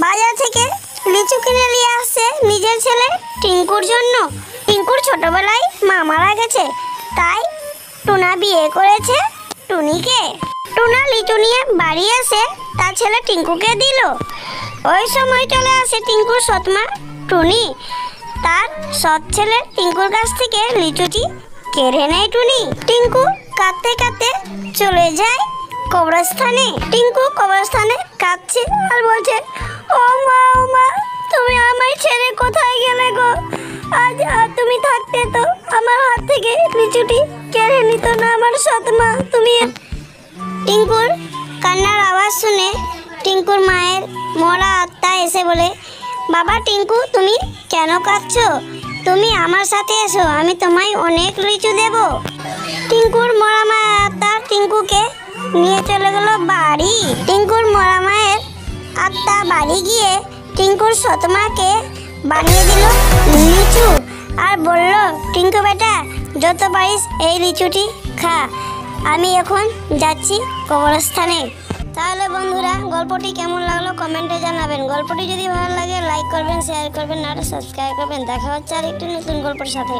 বাজার থেকে লিচু কিনে নিয়ে আসছে নিজের ছেলে টিঙ্কুর জন্য। টিঙ্কুর ছোটবেলায় মা মারা গেছে, তাই টুনা বিয়ে করেছে টুনিকে। টুনা লিচু নিয়ে বাড়ি এসে তার ছেলে টিঙ্কুকে দিল। ওই সময় চলে আসে টিঙ্কুর সৎমা টুনি। তার সৎ ছেলে টিঙ্কুর কাছ থেকে লিচুটি কেড়ে নেয় টুনি। টিঙ্কু কাঁদতে কাঁদতে চলে যায় কবরস্থানে। টিঙ্কু কবরস্থানে কাঁদছে আর বলছে, ও মা তুমি আমায় ছেড়ে কোথায় গেলে গো? আজ তুমি থাকতে তো আমার হাত থেকে লিচুটি কেড়ে নিত না আমার সৎমা তুমি। টিঙ্কুর কান্নার আওয়াজ শুনে টিঙ্কুর মায়ের মরা আত্মা এসে বলে, বাবা টিঙ্কু তুমি কেন কাঁদছো? তুমি আমার সাথে এসো, আমি তোমায় অনেক লিচু দেব। টিঙ্কুর মরা মায়ের আত্মা টিঙ্কুকে নিয়ে চলে গেল বাড়ি। টিঙ্কুর মরা মায়ের আত্মা বাড়ি গিয়ে টিঙ্কুর সৎমাকে বানিয়ে দিল লিচু আর বলল, টিঙ্কু বেটা যত পারিস এই লিচুটি খা, আমি এখন যাচ্ছি কবরস্থানে। তাহলে বন্ধুরা গল্পটি কেমন লাগলো কমেন্টে জানাবেন। গল্পটি যদি ভালো লাগে লাইক করবেন, শেয়ার করবেন আর সাবস্ক্রাইব করবেন। দেখা হচ্ছে আর একটি নতুন গল্পের সাথে।